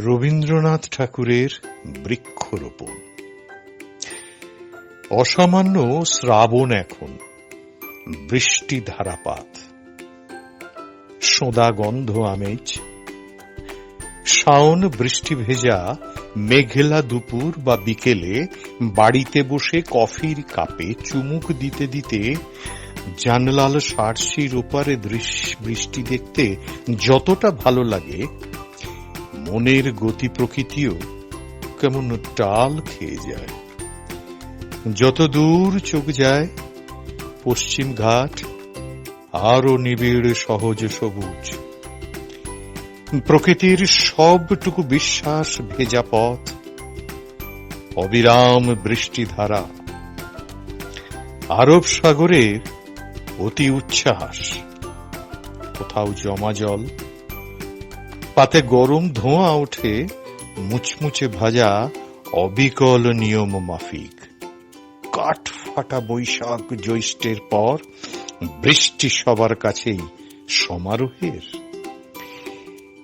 রবীন্দ্রনাথ ঠাকুরের বৃক্ষরোপণ। অসামান্য শ্রাবণ এখন, বৃষ্টি ধারাপাত, সোঁদা গন্ধ আমেজ, শাওন বৃষ্টি ভেজা মেঘলা দুপুর বা বিকেলে বাড়িতে বসে কফির কাপে চুমুক দিতে দিতে জানলাল সার্সির ওপারে বৃষ্টি দেখতে যতটা ভালো লাগে, মনের গতি প্রকৃতিও কেমন টাল খেয়ে যায়। যত দূর চোখ যায় পশ্চিম ঘাট আরো নিবিড় সহজ সবুজ, প্রকৃতির সবটুকু বিশ্বাস ভেজা পথ, অবিরাম বৃষ্টিধারা, আরব সাগরের অতি উচ্ছ্বাস, কোথাও জমা জল, পাতে গরম ধোঁয়া ওঠে মুচমুচে ভাজা অবিকল নিয়ম মাফিক। কাঠ ফাটা বৈশাখ জ্যৈষ্ঠের পর বৃষ্টি সবার কাছেই সমারোহের।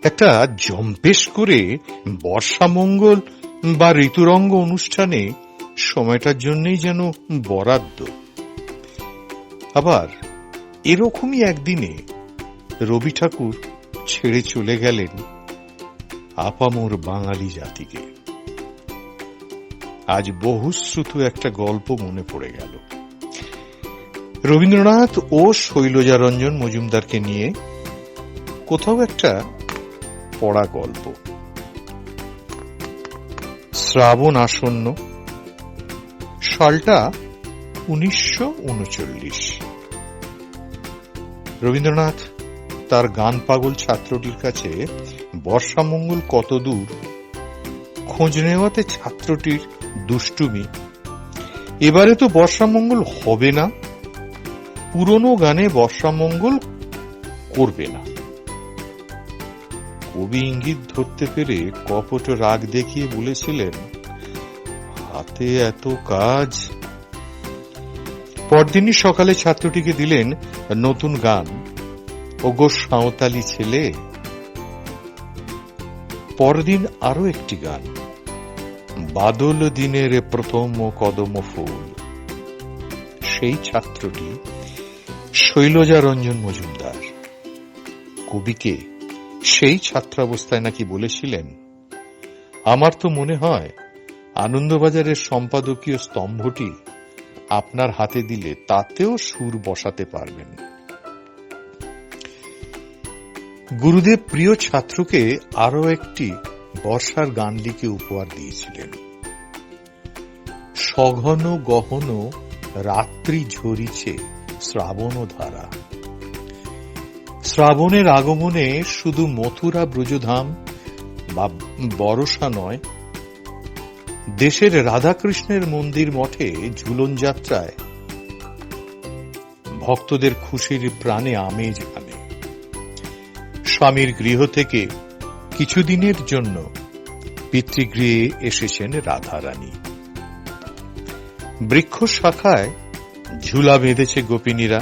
একটা জম্পেশ করে বর্ষামঙ্গল বা ঋতুরঙ্গ অনুষ্ঠানে সময়টার জন্যই যেন বরাদ্দ। আবার এরকমই একদিনে রবি ঠাকুর ছেড়ে চলে গেলেন আপামর বাঙালি জাতিকে। আজ বহুশ্রুত একটা গল্প মনে পড়ে গেল। রবীন্দ্রনাথ ও শৈলজারঞ্জন মজুমদারকে নিয়ে কোথাও একটা পড়া গল্প। শ্রাবণ আসন্ন, সালটা 1939। রবীন্দ্রনাথ তার গান পাগল ছাত্রটির কাছে বর্ষামঙ্গল কত দূর খোঁজ নেওয়াতে ছাত্রটির দুষ্টুমি, এবারে তো বর্ষামঙ্গল হবে না, পুরনো গানে বর্ষামঙ্গল করবে না। কবি ইঙ্গিত ধরতে পেরে কপট রাগ দেখিয়ে বলেছিলেন, হাতে এত কাজ। পরদিনই সকালে ছাত্রটিকে দিলেন নতুন গান, ওগো সাঁওতালি ছেলে। পরদিন আরো একটি গান, বাদল দিনের প্রথম কদম ফুল। সেই ছাত্রটি শৈলজারঞ্জন মজুমদার। কবিকে সেই ছাত্রাবস্থায় নাকি বলেছিলেন, আমার তো মনে হয় আনন্দবাজারের সম্পাদকীয় স্তম্ভটি আপনার হাতে দিলে তাতেও সুর বসাতে পারবেন। গুরুদেব প্রিয় ছাত্রকে আরো একটি বর্ষার গান লিখে উপহার দিয়েছিলেন, সঘন গহন রাত্রি ঝরিছে শ্রাবণ ধারা। শ্রাবণের আগমনে শুধু মথুরা ব্রজধাম বা বরসা নয়, দেশের রাধাকৃষ্ণের মন্দির মঠে ঝুলন যাত্রায় ভক্তদের খুশির প্রাণে আমেজ আনে। স্বামীর গৃহ থেকে কিছুদিনের জন্য পিতৃগৃহে এসেছেন রাধারানী। বৃক্ষ শাখায় ঝুলা বেঁধেছে গোপিনীরা,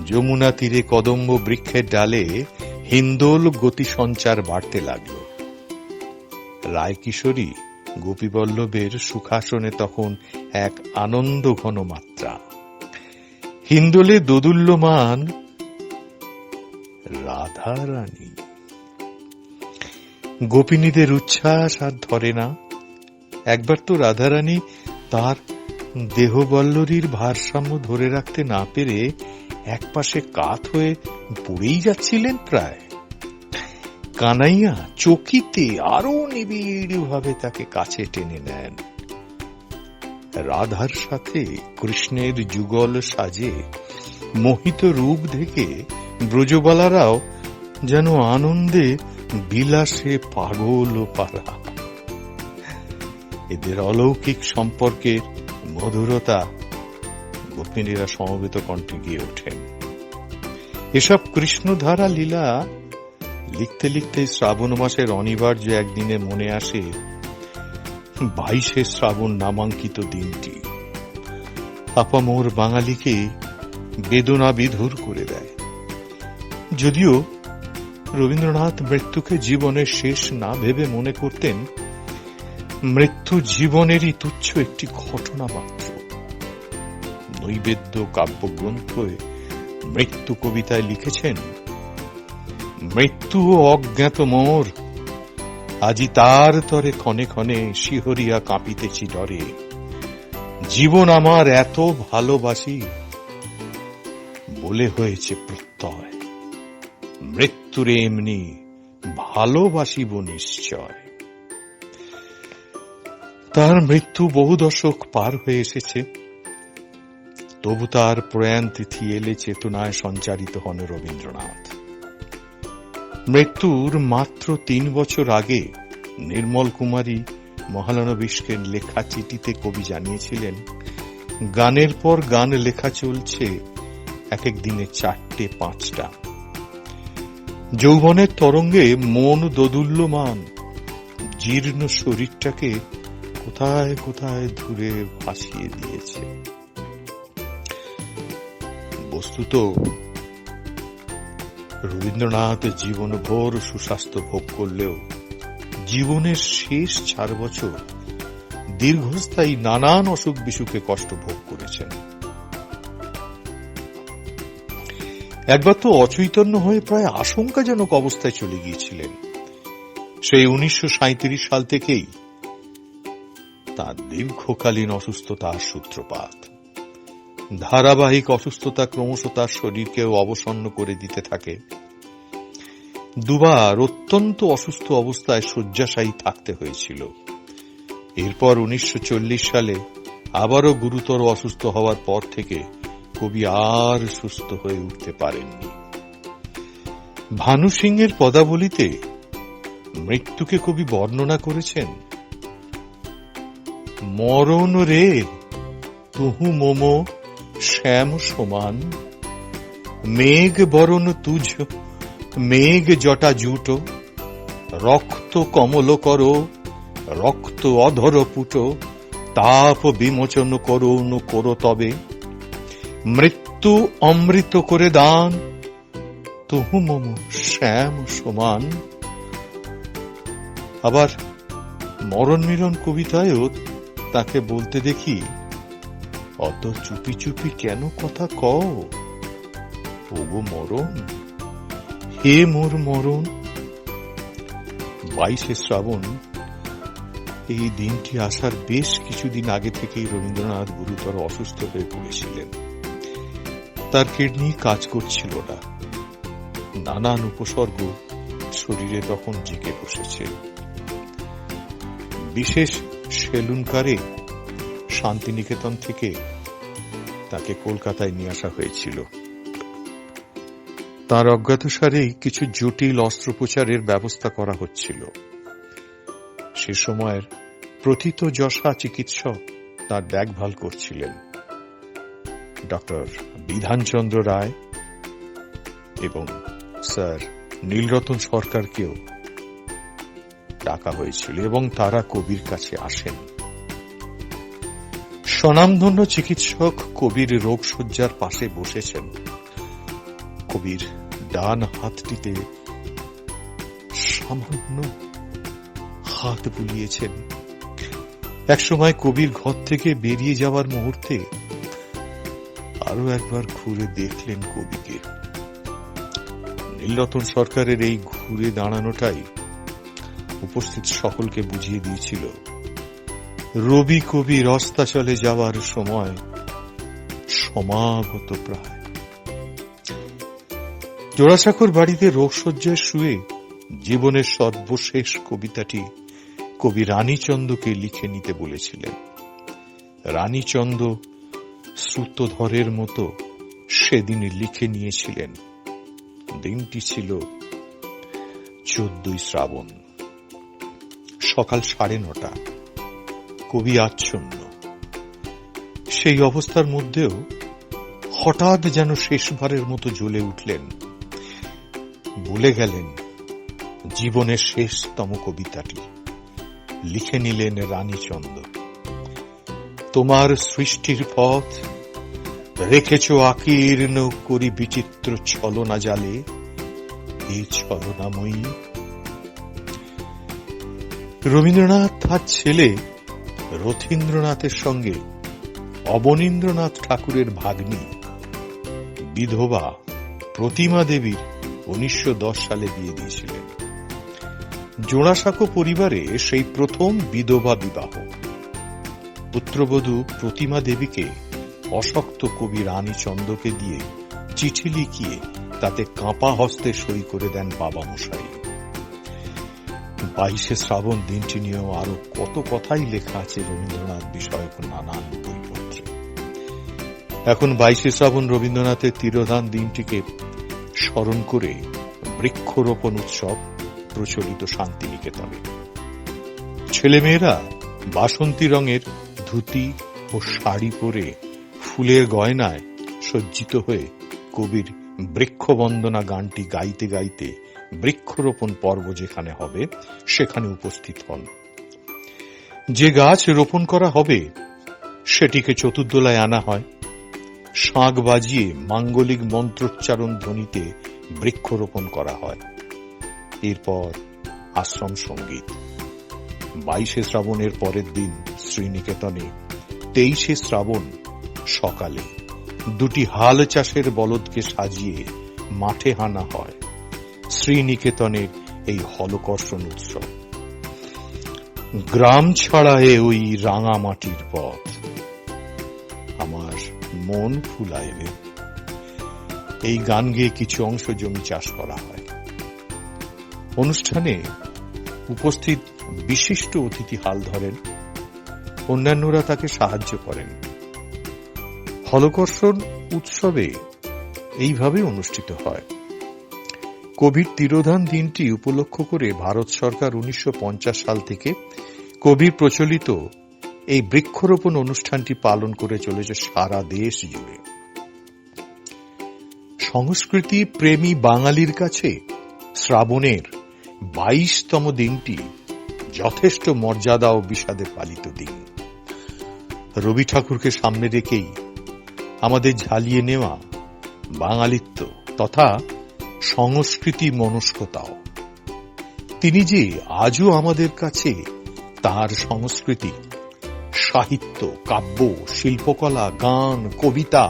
যমুনা তীরে কদম্ব বৃক্ষের ডালে হিন্দোল গতি সঞ্চার বাড়তে লাগল। রায়কিশোরী গোপীবল্লভের সুখাসনে তখন এক আনন্দ ঘন মাত্রা। হিন্দোলে দোদুল্যমান রাধারানী। গোপিনীদের উচ্ছ্বাস আর ধরে না। একবার তো রাধারানী তার দেহবল্লরীর ভারসাম্য ধরে রাখতে না পেরে একপাশে কাত হয়ে পড়েই যাচ্ছিলেন প্রায়। কানাইয়া চকিতে আরো নিবিড় ভাবে তাকে কাছে টেনে নেন। রাধার সাথে কৃষ্ণের যুগল সাজে মোহিত রূপ দেখে ব্রজবালারাও যেন আনন্দে বিলাসে পাগল পারা। এদের অলৌকিক সম্পর্কের মধুরতা গোপিনীরা সমবেত কণ্ঠে গিয়ে ওঠেন। এসব কৃষ্ণধারা লীলা লিখতে লিখতে শ্রাবণ মাসের অনিবার্য একদিনে মনে আসে 22শে শ্রাবণ নামাঙ্কিত দিনটি। আপামোর বাঙালিকে বেদনা বিধুর করে দেয়। যদিও রবীন্দ্রনাথ মৃত্যুকে জীবনের শেষ না ভেবে মনে করতেন মৃত্যু জীবনেরই তুচ্ছ একটি ঘটনা মাত্র। নৈবেদ্য কাব্যগ্রন্থে মৃত্যু কবিতায় লিখেছেন, মৃত্যু অজ্ঞাত মোর, আজি তার তরে ক্ষণে ক্ষণে শিহরিয়া কাঁপিতেছি ডরে। জীবন আমার এত ভালোবাসি, বলে হয়েছে প্রত্যয়, মৃত্যুরে এমনি ভালোবাসিব নিশ্চয়। তার মৃত্যু বহু দশক পার হয়ে এসেছে, তবু তার প্রয়াণ তিথি এলে চেতনায় সঞ্চারিত হন রবীন্দ্রনাথ। মৃত্যুর মাত্র ৩ বছর আগে নির্মল কুমারী মহালানবিশকে লেখা চিঠিতে কবি জানিয়েছিলেন, গানের পর গান লেখা চলছে, এক এক দিনে ৪টে ৫টা। যৌবনের তরঙ্গে মন দোদুল্যমান, জীর্ণ শরীরটাকে কোথায় কোথায় দূরে ভাসিয়ে দিয়েছে। বস্তুত রবীন্দ্রনাথ জীবনভর সুস্বাস্থ্য ভোগ করলেও জীবনের শেষ ৪ বছর দীর্ঘস্থায়ী নানান অসুখ বিসুখে কষ্ট ভোগ করেছেন। একবার তো অচৈতন্য হয়ে প্রায় আশঙ্কাজনক অবস্থায় চলে গিয়েছিলেন। সেই ১৯৩৭ সাল থেকেই তার দীর্ঘকালীন অসুস্থতার সূত্রপাত। ধারাবাহিক অসুস্থতা ক্রমশ তার শরীরকেও অবসন্ন করে দিতে থাকে। দুবার অত্যন্ত অসুস্থ অবস্থায় শয্যাশায়ী থাকতে হয়েছিল। এরপর ১৯৪০ সালে আবারও গুরুতর অসুস্থ হওয়ার পর থেকে কবি আর সুস্থ হয়ে উঠতে পারেননি। ভানু সিংহের পদাবলিতে মৃত্যুকে কবি বর্ণনা করেছেন, মরণ রে তুহু মোম শ্যাম সমান, মেঘ বরণ তুজ মেঘ জটা জুট, রক্ত কমল কর রক্ত অধর পুট, তাপ বিমোচন করুন করো তবে, মৃত্যু অমৃত করে দান তুহু মম শ্যাম সমান। আবার মরণ মিলন কবিতায়ও তাকে বলতে দেখি, অত চুপি চুপি কেন কথা কও, ওগো মরণ, হে মোর মরণ। 22শে শ্রাবণ, এই দিনটি আসার বেশ কিছুদিন আগে থেকেই রবীন্দ্রনাথ গুরুতর অসুস্থ হয়ে পড়েছিলেন। তার কিডনি কাজ করছিল না, নানান উপসর্গ শরীরে তখন জেগে বসেছে। বিশেষ সেলুনকারে শান্তিনিকেতন থেকে তাকে কলকাতায় নিয়ে আসা হয়েছিল। তার অজ্ঞাতসারেই কিছু জটিল অস্ত্রোপচারের ব্যবস্থা করা হচ্ছিল। সে সময়ের প্রথিতযশা চিকিৎসক তার দেখভাল করছিলেন। ডক্টর বিধানচন্দ্র রায় এবং স্যার নীলরতন সরকারকেও ডাকা হয়েছিল এবং তারা কবির কাছে আসেন। স্বনামধন্য চিকিৎসক কবির রোগশয্যার পাশে বসেছেন। কবির ডান হাতটিতে সামান্য হাত বুলিয়েছেন। একসময় কবির ঘর থেকে বেরিয়ে যাওয়ার মুহূর্তে আরো একবার ঘুরে দেখলেন কবিকে। নীলরতন সরকারের এই ঘুরে দাঁড়ানোটাই উপস্থিত সকলকে বুঝিয়ে দিয়েছিল রবি কবির অস্তাচলে যাওয়ার সময় সমাগত প্রায়। জোড়াসাঁকোর বাড়িতে রোগশয্যায় শুয়ে জীবনের সর্বশেষ কবিতাটি কবি রানীচন্দকে লিখে নিতে বলেছিলেন। রানীচন্দ শ্রুতধরের মতো সেদিন লিখে নিয়েছিলেন। দিনটি ছিল 14ই শ্রাবণ, সকাল 9:30। কবি আচ্ছন্ন। সেই অবস্থার মধ্যেও হঠাৎ যেন শেষবারের মতো জ্বলে উঠলেন। বলে গেলেন জীবনের শেষতম কবিতাটি। লিখে নিলেন রানীচন্দ, তোমার সৃষ্টির পথ রেখেছ আকীর্ণ করি বিচিত্র ছলনা জালে, হে ছলনাময়ী। রবীন্দ্রনাথ তার ছেলে রথীন্দ্রনাথের সঙ্গে অবনীন্দ্রনাথ ঠাকুরের ভাগ্নী বিধবা প্রতিমা দেবীর 1910 সালে বিয়ে দিয়েছিলেন। জোড়াসাঁকো পরিবারে সেই প্রথম বিধবা বিবাহ। পুত্রবধূ প্রতিমা দেবীকে অশক্ত কবি রানী চন্দকে দিয়ে চিঠি লিখিয়ে তাতে কাঁপা হস্তে সই করে দেন বাবা মশাই। 22শে শ্রাবণ দিনটি নিয়েও আরো কত কথাই লেখা আছে রবীন্দ্রনাথ বিষয়ক নানান বইপত্রে। এখন 22শে শ্রাবণ রবীন্দ্রনাথের তিরোধান দিনটিকে স্মরণ করে বৃক্ষরোপণ উৎসব প্রচলিত শান্তিনিকেতনে। ছেলেমেয়েরা বাসন্তী রঙের ধুতি ও শাড়ি পরে ফুলের গয়নায় সজ্জিত হয়ে কবির বৃক্ষবন্দনা গানটি গাইতে গাইতে বৃক্ষরোপণ পর্ব যেখানে হবে সেখানে উপস্থিত হন। যে গাছ রোপণ করা হবে সেটিকে চতুর্দোলায় আনা হয়। শাঁখ বাজিয়ে মাঙ্গলিক মন্ত্রোচ্চারণ ধ্বনিতে বৃক্ষরোপণ করা হয়। এরপর আশ্রম সঙ্গীত। 22শে শ্রাবণের পরের দিন শ্রীনিকেতনে 23শে শ্রাবণ সকালে দুটি হাল চাষের বলদকে সাজিয়ে মাঠে হানা হয় শ্রীনিকেতনের এই হলকর্ষণ উৎসব। গ্রাম ছাড়ায় ওই রাঙা মাটির পথ, আমার মন ফুলায় রে। এই গান গেয়ে কিছু অংশ জমি চাষ করা হয়। অনুষ্ঠানে উপস্থিত বিশিষ্ট অতিথি হাল ধরেন, অন্যান্যরা তাকে সাহায্য করেন। হলকর্ষণ উৎসবে এইভাবে অনুষ্ঠিত হয়। কবির তিরোধান দিনটি উপলক্ষ করে ভারত সরকার 1950 সাল থেকে কবির প্রচলিত এই বৃক্ষরোপণ অনুষ্ঠানটি পালন করে চলেছে সারা দেশ জুড়ে। সংস্কৃতি প্রেমী বাঙালির কাছে শ্রাবণের 22তম দিনটি যথেষ্ট মর্যাদা ও বিষাদে পালিত দিন। রবি ঠাকুরকে সামনে রেখেই আমাদের ঝালিয়ে নেওয়া বাঙালিত্ব তথা সংস্কৃতি মনস্কতাও। তিনি যে আজও আমাদের কাছে তার সংস্কৃতি, সাহিত্য, কাব্য, শিল্পকলা, গান, কবিতা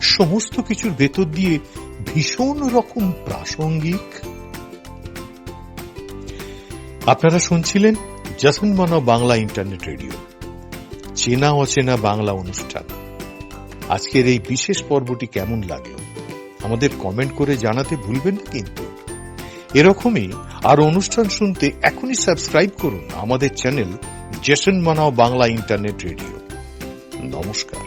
সমস্ত কিছুর ভেতর দিয়ে ভীষণ রকম প্রাসঙ্গিক। আপনারা শুনছিলেন জশন মানাও বাংলা ইন্টারনেট রেডিও, চেনা অচেনা বাংলা অনুষ্ঠান। আজকের এই বিশেষ পর্বটি কেমন লাগলো আমাদের কমেন্ট করে জানাতে ভুলবেন না কিন্তু। এরকমই আর অনুষ্ঠান শুনতে এখনই সাবস্ক্রাইব করুন আমাদের চ্যানেল জশন মানাও বাংলা ইন্টারনেট রেডিও। নমস্কার।